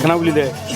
Can I believe that?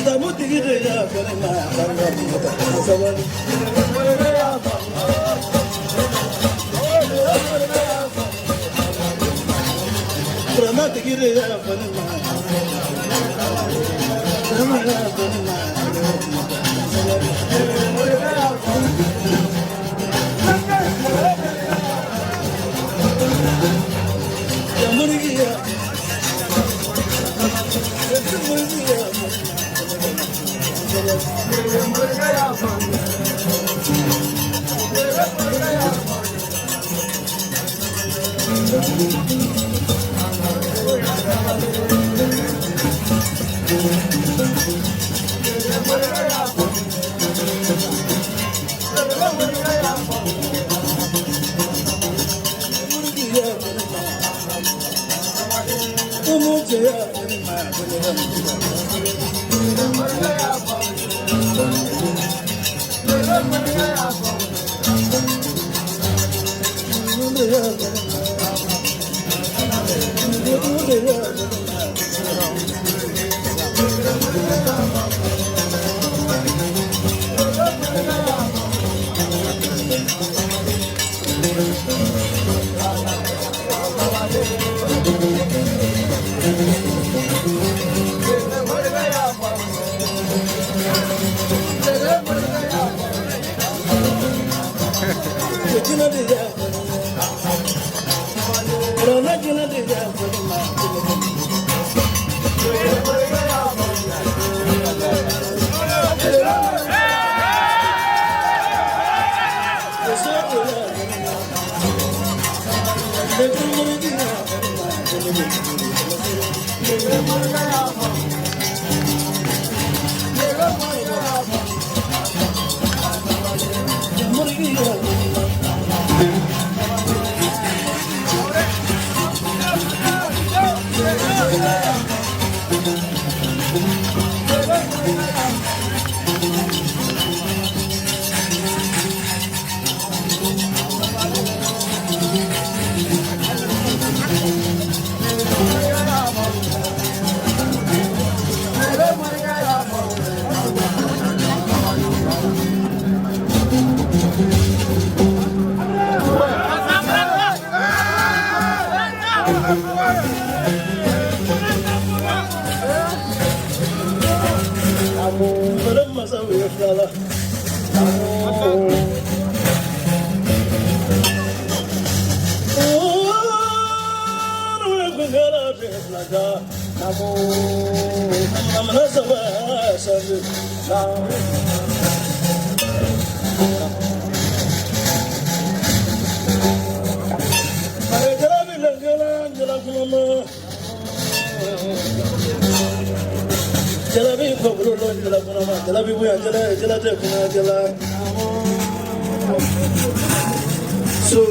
So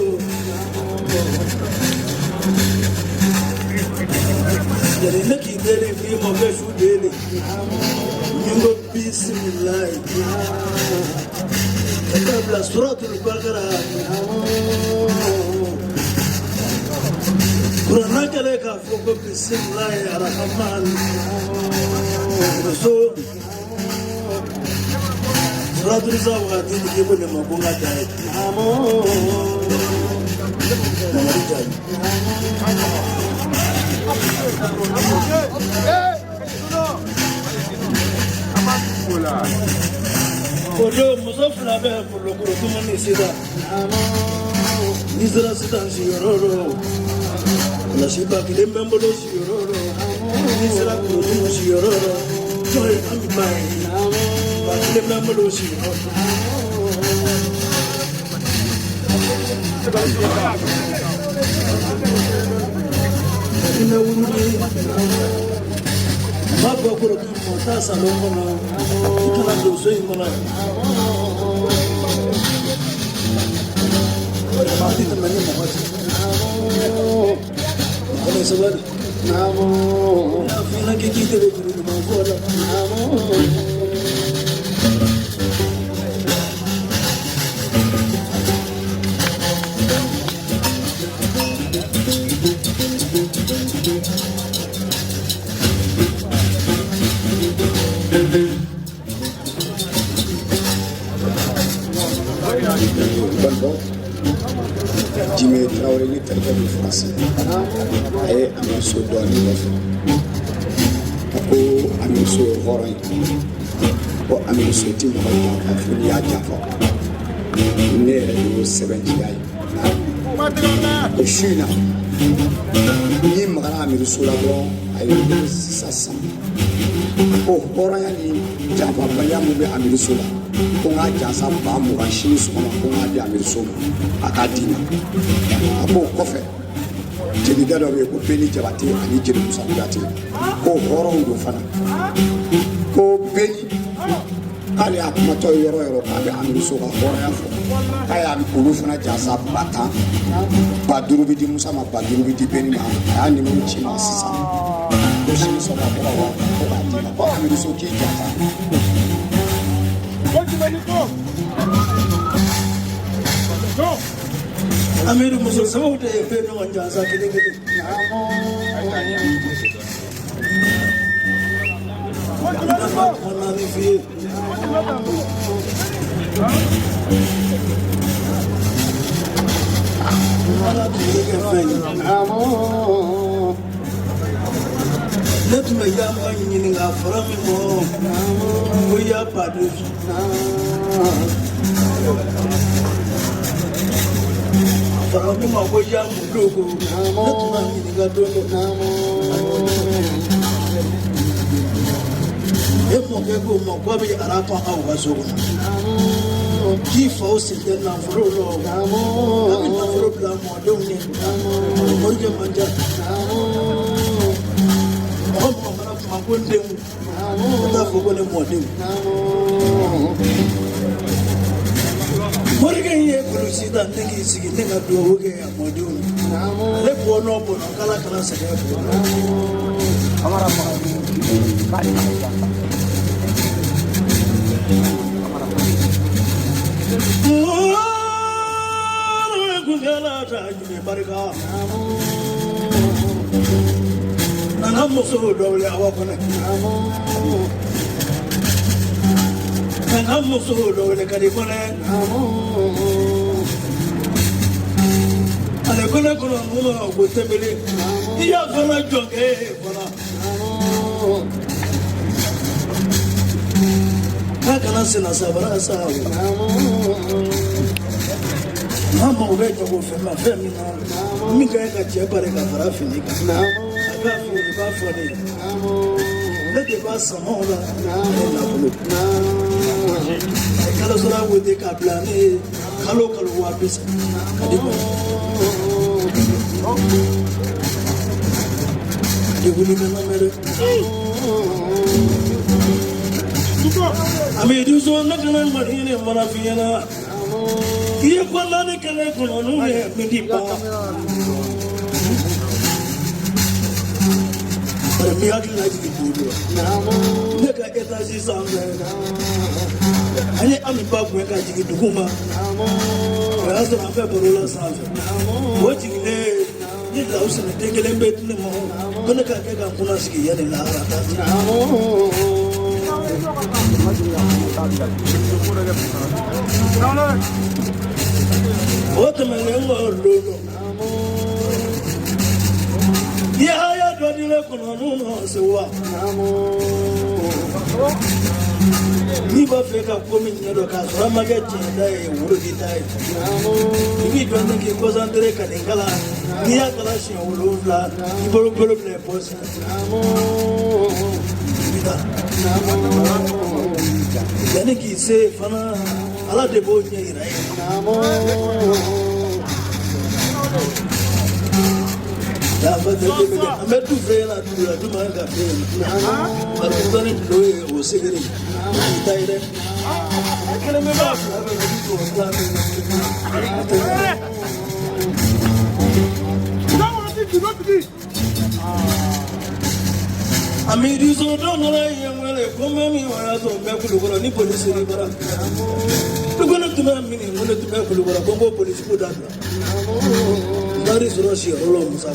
there is nothing daily free of fresh food daily. You go peace in life. قبل سورة البقرة قرآن كلك فوق بسم الله الرحمن الرحيم سورة الزواج يقول لما بونا جاي Kojo musafla be kulukuru tumani sida Nizra sida shiyororo La shiba kilembe mbolo shiyororo Nizra kurumu shiyororo Joy amibai Ba kilembe mbolo shiyororo Ina urudi Mabwa kuro kumota salongo na Ikala doso imona Mati temani mohati Kone sabad Namo Ya fina ke kite be kuru makola Namo Jimmy Traoré ni terika du français ay ami so do ni wof ko ami so horay ko ami so tim ko afri ya jafo ne do 70 ay ko shina ni magana ami so la do ay sasa ko horay ni jafo ba ya mu be ami so la ko nga jasa ba mu ga shi so ko nga di ami so akadina abo kofe jeli gado be ko beni jabate ani jeli musabati ko horon do fana ko beni ali akuma to yoro ka be ami so ka horo ya fo kaya bi ko fana jasa bata ba duru bi di musa ma ba duru bi di beni ma ani mu chi ma sisa ko shi so ka ko ba di ko ami so ki jata Amiru musul sama udah efek dengan jasa gini-gini. Mana ni fi? Mana tu efek? Let me yam ini ngafra mi mo. Kuya padu. Farami ma ko ya mu dogo natuma ni ga dogo e mo ke ko mo ko bi arapa au waso ki fo se de na fro lo ami na fro bla mo do ni mo je manja mo mo na ma ko ndem ta fo ko ne mo dem Morgan ye kulusida ndingi sigi ndinga duoge ya moduni. Le bono bono kala kala sege bono. Amara ma. Bari ma. Kungela ta jine barika. Nana muso dole awakona. Nana muso dole kadikone. Ale kone kono mulo gotebele. Iya fana joge fana. Kakana sina sabara sawo. Mama ube jogo fema femina. Minga eka chepare ka fara finika. Aga funi ba foni. Lede ba samola. Na bulu. Kalo sura wode ka plane. Kalo wapisa. Kadibo. Dibuli kana mere. Ami duzo nakana marine marafiyana. Ye kwana ne kele kono nume mindipa. Mi hakili na jigi dudu. Ne ka etaji sambe. Ani ami ba ku ka jigi duguma. Ya so na fe borola sambe. Wo jigi le ni la usene tekele mbet ne mo. Kono ka ke ka kuna sigi ya ne la ta. Oto melengo lolo. Ya ya dwadile kono no sewa. Ni ba fe ka komi nyedo ka so mage tinda e wuro ditai. Ni dwande ke ko zandere ka dingala. Ni ya kala shi wuro vla. Ni bolo bolo ple posa. Yani ki se fana ala de bo nye ira. Ya ba de me tu fe la tu la tu ma ga fe. Ala tu ni do e o segere. Ita ire. Akele me ba. Amiri so don la yemele kome mi wala so me kulugoro ni police ni bara. Lugono tuma mini ngone tuma kulugoro bongo police ko da. Dari suro si olo musa.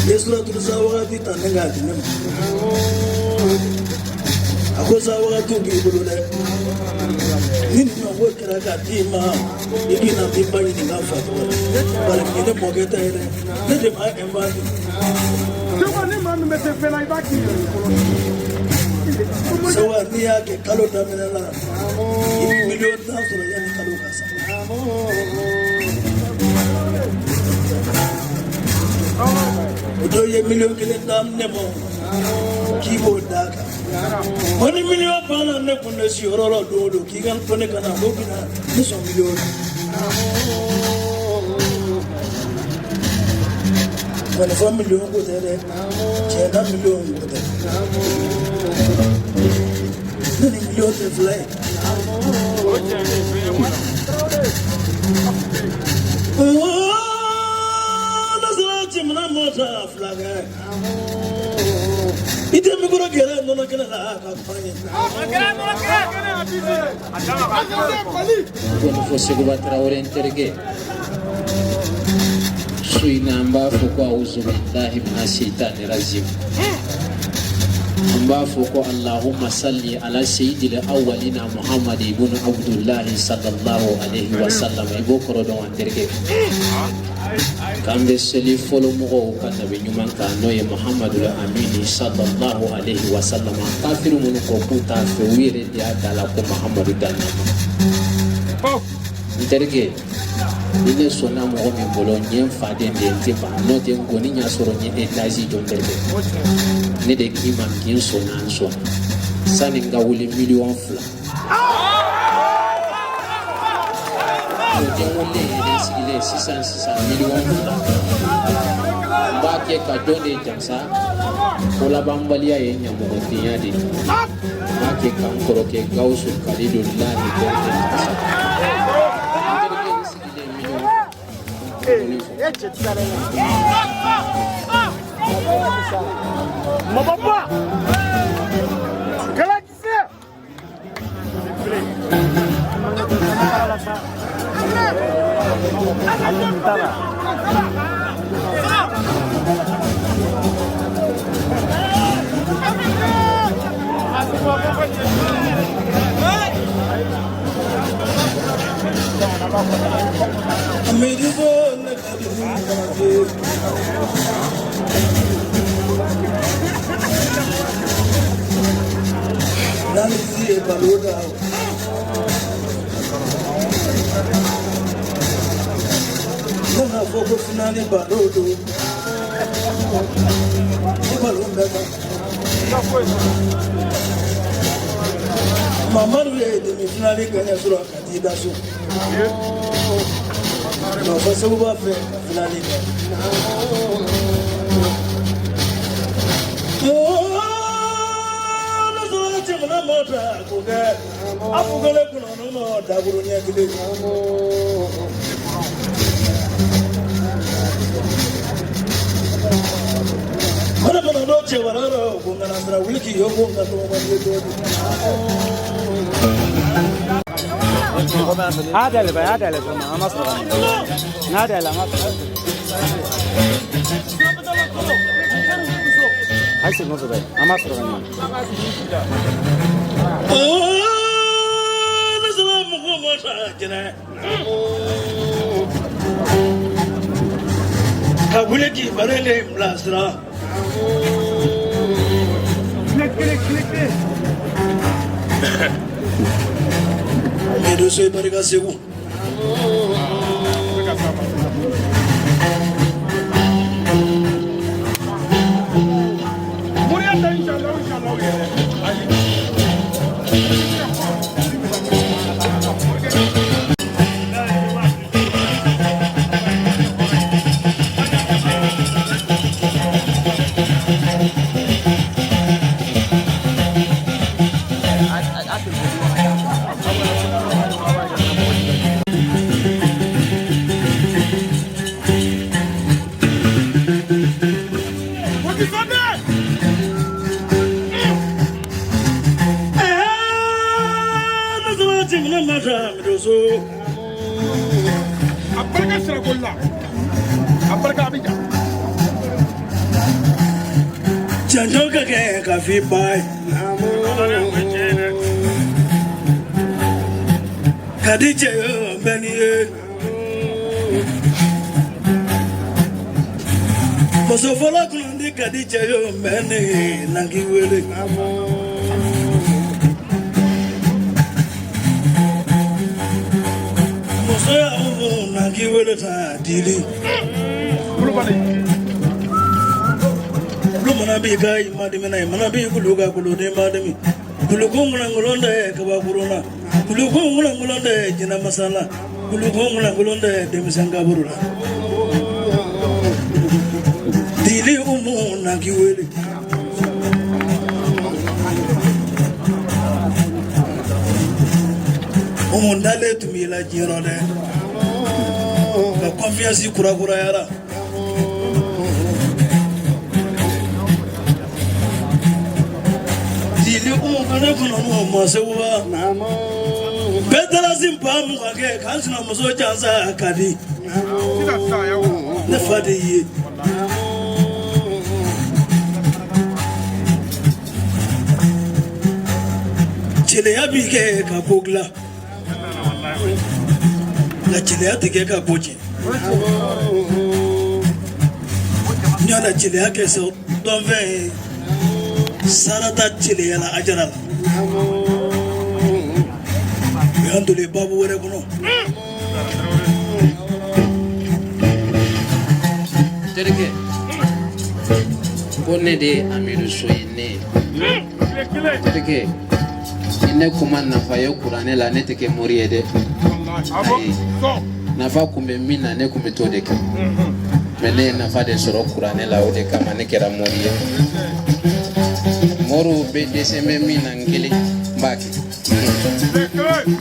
Yesura tu sawa ti tanenga dinem. Ako sawa tu bi bulule. Nini no wo kera ka tima ikina timba ni ngafa bale kine mogeta ere ne de ma emba Tuko ni manu mete fena ibaki so ni yake kalo tamela milioni tatu yani kalo kasa odoye milioni kile tamne mo kibo daka Oni milioni pana ne kunde si ororo dodo kigan pone kana lobina ni so milioni. Wale fa milioni ko tere, chena milioni ko tere. Ni milioni te fly. Nazara chimna mota flag. Ite mi goro gere no kena la kampanye. Quando fosse che batterà ora interghe sui namba fuko auzu billahi minash shaitani rajim. Namba fuko Allahumma salli ala sayyidil awwalina Muhammad ibn Abdullah sallallahu alaihi wasallam ibokoro don interghe. Kambe seli folo mo ka nabi nyuman ka noye Muhammadul Amin sallallahu alaihi wasallam kafiru mun ko puta fe wire dia dala ko Muhammadu danna interge ile sona mo ko mi bolo nyen fade de tipa no de ngoni nya soro ni etaji don derbe ne de kiman kin sona so sani nga wuli million fla de wole de sigile 600 million ba ke ka donne jansa kola bambalia ye nyamo tinya di ba ke kan koro ke gausu kalidullah ko jansa Mababa Galaxy Nana fogo finale barodo. Balunda. Mama lui de finale gagna sur la candidature. Non, ça se va faire finale. Apugale kuno no daburu nya gide. Mana mana do chewara ko ngana sra wiki yo ko ngato ma yedo. هذا اللي مصر هذا اللي مصر حسب مصر مصر نزل مخمص جنا كابولتي بريلي ملاسرا Medo soy bariga segu. Janjoka ke kafi bai Khadija bani Mosofola kundi Khadija bani nangi wele Mosoya nangi wele ta dili Manabi gai madimina manabi kuluga kulude madimi kulukungula ngulonde kabakuruna kulukungula ngulonde jina masala kulukungula ngulonde demisanga burula dili na kiwele ndale tumila jirode ka confiance kura yara dili kana kono no masewa bedala simpa mu kage kansina muso chanza kadi ne fadi yi chile ya bige ka kogla la chile ya tige ka boji nyana chile ya ke so don ve sarata chile ya la ajara yandule babu wore kono terke bonne de amiru soyne terke ine kuma nafa yo kurane la ne teke moriede nafa kumbe mina ne kumbe to de mene nafa de soro kurane la o de kama ne kera morie moru be de se me mina ngeli mbaki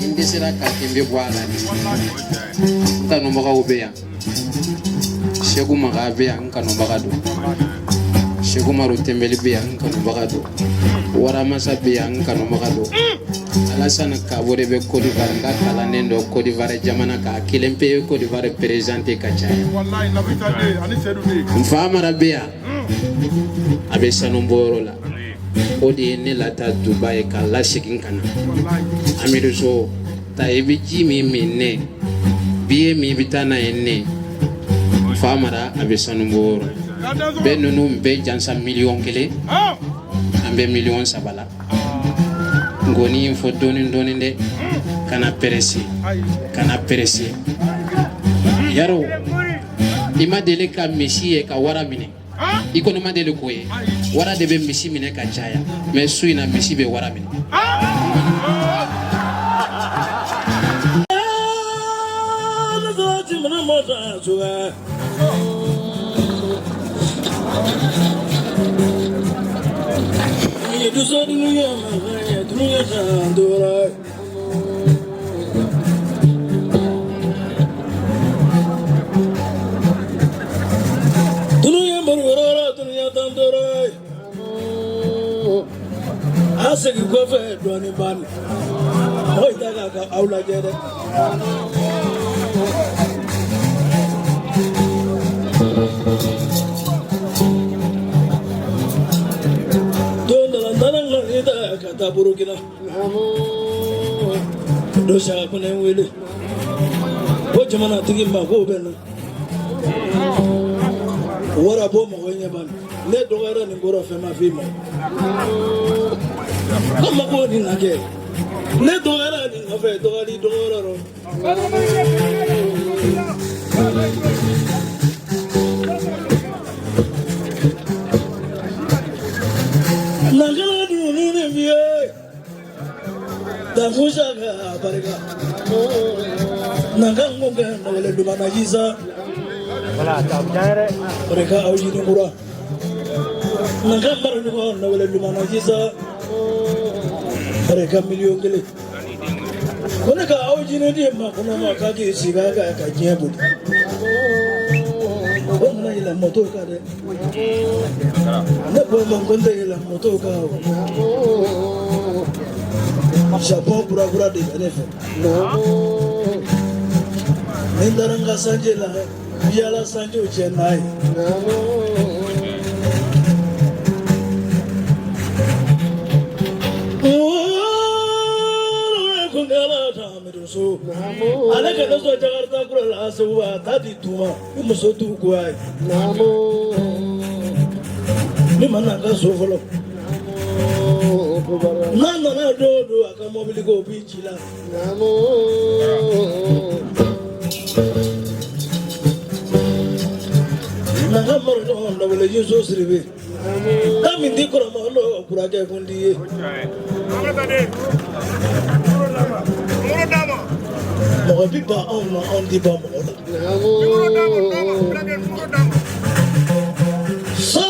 inde sira ka tembe bwala kanu maka ubeya shegu maka beya kanu maka do shegu maru tembeli beya kanu maka do wara masa beya kanu maka do alasana ka bore be Côte d'Ivoire nga kala nendo Côte d'Ivoire jamana ka kilempe Côte d'Ivoire présenté ka chaya wallahi nabitade ani sedude mfama rabia abe sanumboro la odi ne lata Dubai ka la shikin kana amiru so ta ebi jimi minne biye mi bitana enne mfama ra abe sanumboro be nunu be jansa million kele ambe million sabala ngoni info doni de kana peresi yaro ima dele ka mesi ka wara mine iko no madele koye wara de be mesi mine ka chaya me suina mesi be wara mine Nasa ki ko fe do ni ban. Hoy daga ka aula jere. Don la ndana ngita ka ta burukina. Do sha ko ne wele. Ko jamana tigi ma ko ben. Wara bo mo wenye ban. Ne dogara ni ngoro fe ma fi mo. Kama ko ni nage. Ne dogara ni ngafe dogari dogara ro. Nagala du ni ne vie. Da fusha ga barika. Nagango ga na wale du manajiza. Wala ta jare. Barika au jini mura. Nagambar du na wale du manajiza. Barika miliyon gele. Kuna ka au jini di ma kuna ma ka ki siga ga ka jebu. Kuna ila moto ka de. Ne bo man gonde ila moto ka. Japon pura de benefe. Nindaranga sanje la biala sanje uchenai. Kungala tamiru so. Ala kana so Jakarta kura asuwa tadi tuma muso tu kuai. Ni mananga so folo. Nana na do akamobili go bichila. Nagamaro do na wele Yesu sribe. Kami ndikora malo kurage kundiye. Mo biba on di ba mo. So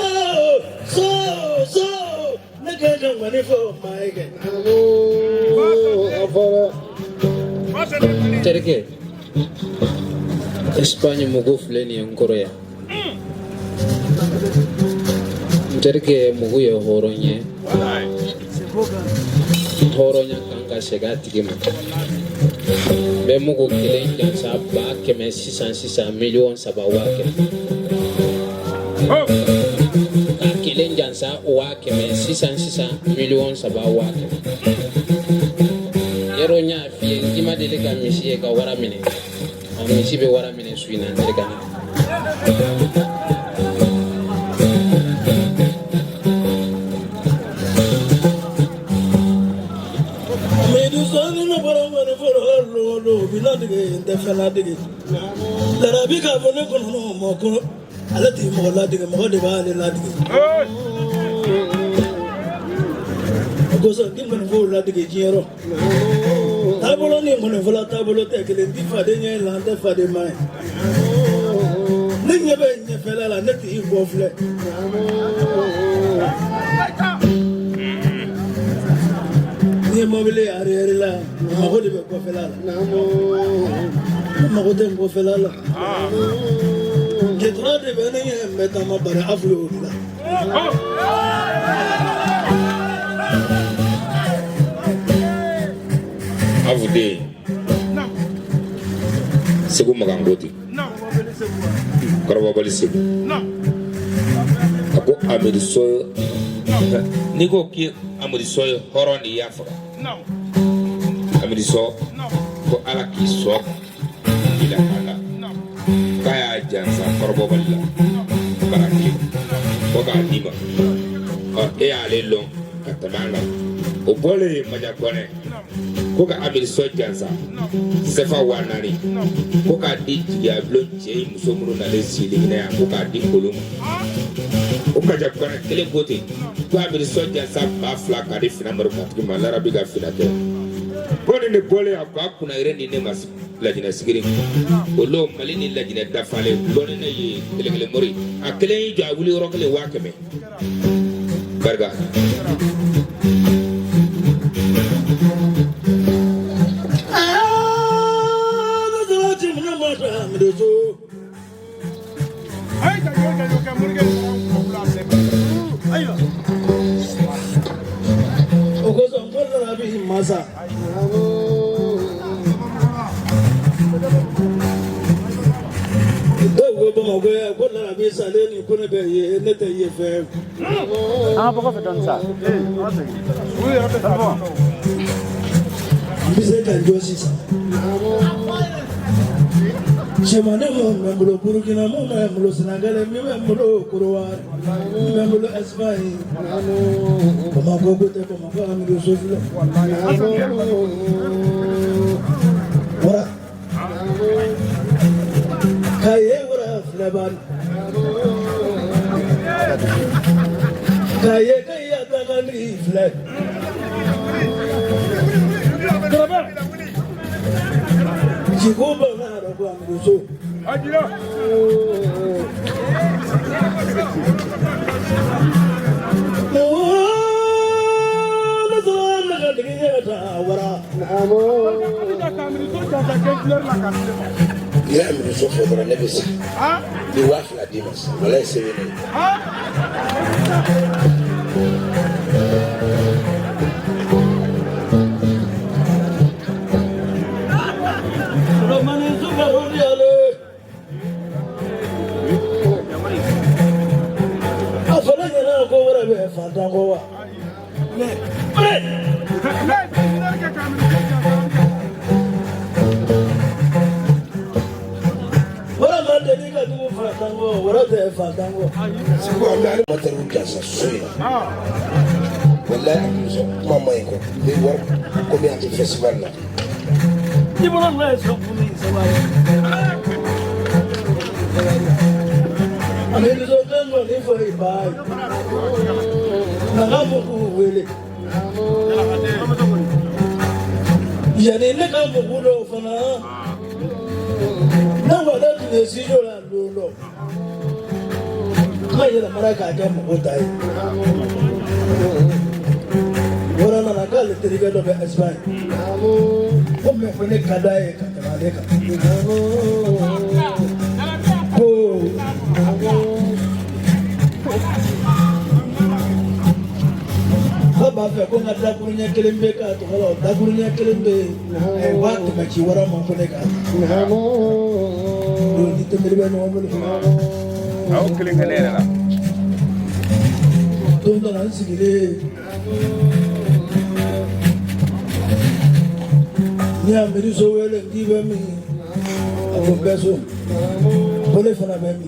nagaga ngani fo maige. Terke Espanya mugu fulani ya Korea. Terke mugu ya horonye kanga segati kima. Be mugu kile jansa ba keme 600 million sabawa keme. Kile jansa wa keme 600 million sabawa keme. Yeronya fi ngima delega misi ka wara mine. Misi be wara mine suina delega. Medu sani no barangane for lo biladige defanade. Darabi ka fone kono mo ko alati mo ladige mo de ba le ladige. Gosa kimben fo ladige jero. Tabolo ni mo fola tabolo te ke ndi fade nye lande fade mai. Ninya be nye fela la neti go fle. Ni mobile arrière la mo de ko fela la. Mo de ko fela la. Ke tra de be ne meta ma bare afro la. Avude Segu Magangoti Karababali Segu Ako Amirisoy Nigo ki Amirisoy Horoni Yafra Amiriso Ko Alaki Sok Ila Kala Kaya Jansa Karababali Baraki Koka Nima E Alelong Katamanga Obole Majakone Koka Amiriso Jansa Sefa Wanari Koka di Diablo Jay Musomuro na Lesili na Koka di Kolum Koka Jakwana Telebote Kwa Amiriso Jansa Bafla Kadi Finamaro Katkima Lara Biga Finate Kone ne bole Akwa kuna ireni nemas Lajina Sigiri Olo Malini Lajina Dafale Lone na ye Telegele Mori Akele yi Jawuli Rokele Wakeme Barga masa Kuna bisa leni kuna be ne te ye fe. Ah, pourquoi fait donner ça? Oui, Bisa kan josi sa. Chemane mo membulo Burkina mo membulo Senegal mi membulo Kurwa membulo Espagne. Kama go gote kama go amigo soflo. Ora. Kaye ora fleban. Kaye atagani fle. Jigomba na roba nguzo. Ajira. Ya mi so fo dra nebisa. Di wa fla dimas. Wala sevene. Romani sugarodiale. Afala nyana ko wara be fantango wa. Wara mande ni ka tu fantango, wara te fantango. Siku ambaye mataru jasa suya. Wallahi so mama yako. Ni war ko mi ati festival na. Ni bona na so kuni sabai. Ameni zo tango ni fo ibai. Na gamu ku wele. Yani ne ka mu do fana. Na wala tu si jo la lo. Mai da maraka ta mu dai. Ora na kale teriga do be Espagne. Come fue kadai kataleka. Baba fe ko ngada kurunya kelembe ka to holo da kurunya kelembe e watu machi wara mo ko neka. Do ni to meriba no mo ni. Au kelinga nera la. Tonda na sigire. Ni amiri so wele ndibe mi. Ako beso. Bole fana be mi.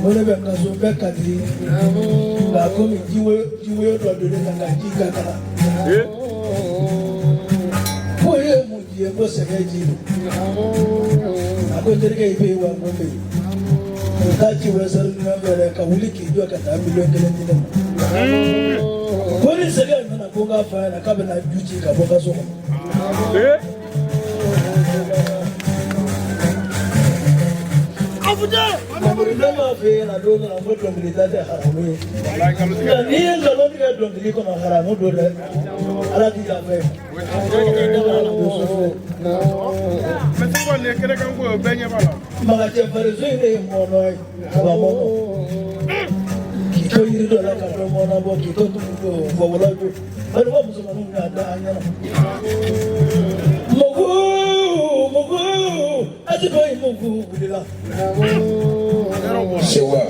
Bole be kaso be kadri. La komi jiwe do de na jika kala. Boye mu je bo segeji. Ako terike ibe wa ngombe. Ta ci wasar na bere ka wuliki do ka ta miliyon kelen dinan. Bole sege na ko ga fa na ka be na juji ka bo ka so. Nama fe na do na mo dongli da de haramu. Ya ni ngalo ni ga dongli ko na haramu do le. Ala ti ja fe. Mesi ko le kere kan ko be nya bala. Maga te fare zo ni mo no ai. Ba mo. Ki to yiri do la ka do mo na bo ki to tu ko fo wala do. Ba do mo so ma na da anya na. Mogu. Ati boy mogu bila. Sewa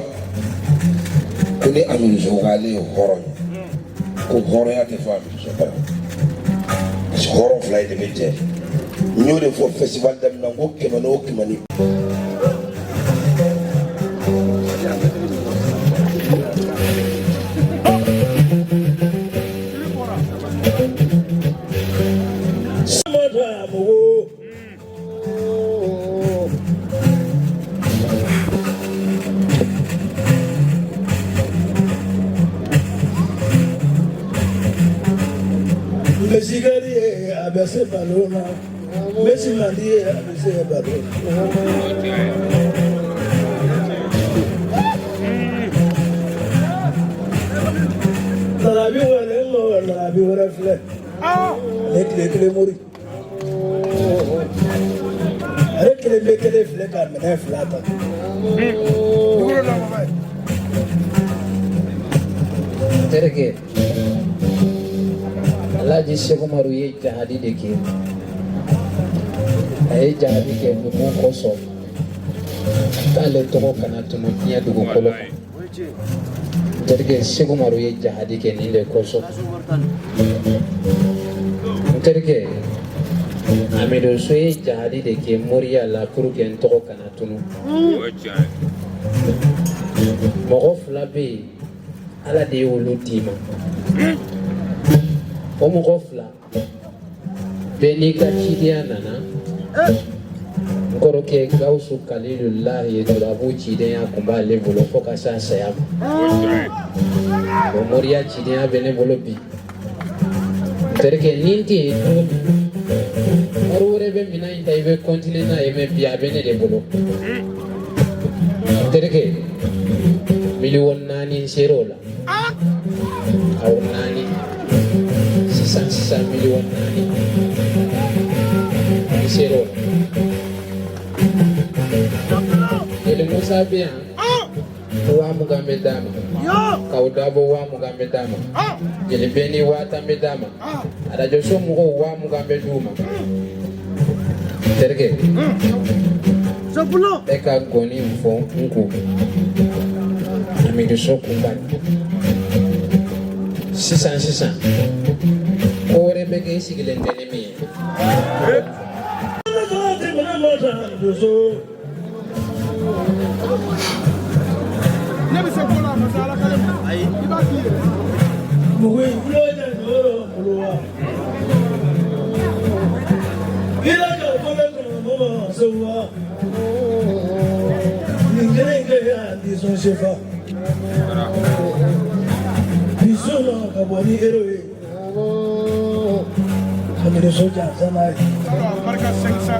kuni amin zogale horon ko horon ya te fami so ba si horon fly de meter nyore for festival dem na go kemani Mesigari abese balona, mesimandi abese balona. Tarabi wale mo tarabi wale fle. Lekle mori. Lekle fle ka mena flata. Terke Alhaji Sheikh Umaru ye jahadi de kɛ a ye jahadi kɛ numu kosɔn k'ale tɔgɔ kana tunu diɲɛ dugukolo kan terikɛ Sheikh Umaru ye jahadi kɛ nin de kosɔn terikɛ Amidu So ye jahadi de kɛ Moriya la pour que n tɔgɔ kana tunu mɔgɔ fila bɛ yen Ala de ye olu d'i ma o mɔgɔ fila bɛɛ n'i ka cidenya nana n kɔrɔkɛ Gawusu Kalilulahi ye Turabu cidenya tun b'ale bolo fo ka se a saya ma o Moriya cidenya bɛ ne bolo bi terikɛ ni n tɛ yen cogo min wari wɛrɛ bɛ minɛn in ta i bɛ continuer n'a ye mais bi a bɛ ne de bolo terikɛ miliyɔn 4 ser'o la aw 4 sisan miliyɔn 4 ser'o la Jeli Musa bɛ yan 20,000 bɛ d'a ma k'aw dabɔ 20,000 bɛ d'a ma Jeli Bɛni 10,000 bɛ d'a ma arajo so mɔgɔw 20,000 bɛ d'u ma terikɛ e ka gɔni fɔ n ko Amidu So kunbali sisan ko wɛrɛ bɛ kɛ i sigilen tɛ ni min ye ne bɛ se ko la masala kale ayi i b'a f'i yɛrɛ Mugu in kulo tɛ nɔrɔ bolo wa kira ka fɔlɔ kɔnɔ mɔgɔ se wa nin kelen kɛ ya disɔn sefa disɔn na ka bɔ ni ero ye Amidu So jansan n'a ye barika 500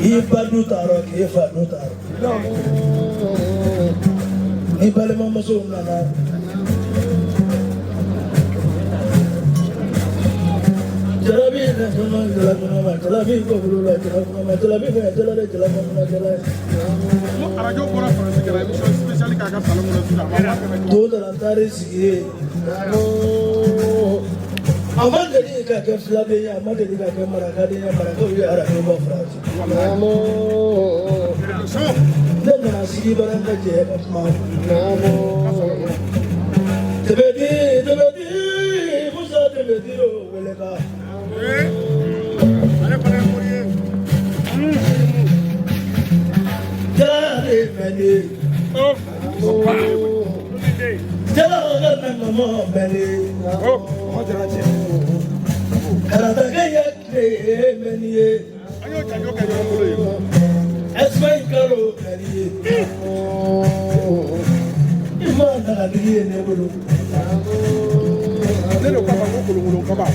Ibadu taro ke fadu taro ni balema muso nana jarabi na sama jarabi ko bulu jarabi ko jarabi mo arajo bɔra faransi kɛra émission spéciale k'a ka salon kɔnɔ sisan a b'a kɛmɛ do da tari sigi a ma deli ka kɛ filaden ye a ma deli ka kɛ marakaden ye marakaw ye arajo bɔ faransi ne nana sigi baranga jɛ ka kuma tɛbɛdi Musa tɛbɛdi o wele ka ale fana ye mori ye jara mɛni jara ka mɛmɔ mɛni karatake ye tile mɛni ye an y'o janjo kɛ ɲɔgɔn bolo ye Esmaïl Kalo mɛni ye i ma dagatigi ye ne bolo ne de ko a ma ko kolonkolon kaba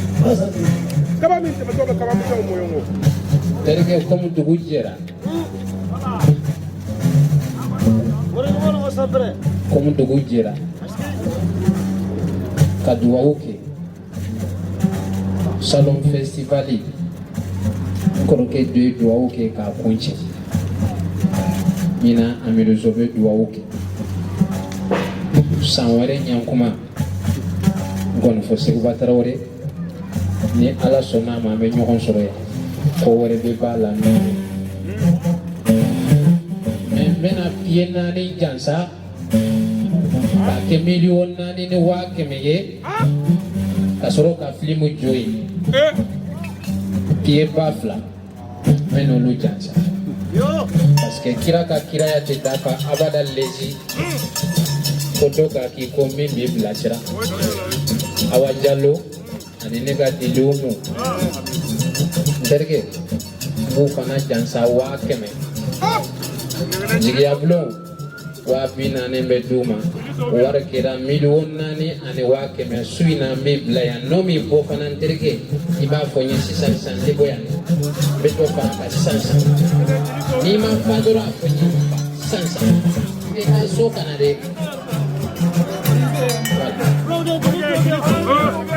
kaba min tɛmɛtɔ bɛ kaba misɛnw mɔyɔn o terikɛ comme dugu jɛra comme dugu jɛra ka dugawu kɛ salon festivali n kɔrɔkɛ dɔ ye dugawu kɛ k'a kun cɛ ɲinan Amidu So bɛ dugawu kɛ san wɛrɛ ɲankuma n kɔni fɔ Seguba Tarawele ni Ala sɔnna a ma an bɛ ɲɔgɔn sɔrɔ yan ko wɛrɛ bɛ b'a la mais n bɛna pied 4 jansa k'a kɛ miliyɔn 4 ni 100,000 ye ka sɔrɔ ka filimu jɔ yen pied 2,000 n bɛ n'olu jansa parce que kira ka kiraya tɛ dafa abada lezi ko dɔ k'a k'i ko min b'i bilasira Awa Jallo ani ne ka diliw mu n terikɛ n b'u fana jansa 100,000 jigiya bulon 40,000 bɛ d'u ma wari kɛra miliyɔn 4 ani 100,000 su in na n bɛ bila yan n'o min bɔ fana n terikɛ i b'a fɔ n ye sisan n tɛ bɔ yan n bɛ dɔ fara kan sisan n'i ma fa dɔrɔn a fɔ n ye sisan i bɛ taa so ka na dɛ Oh.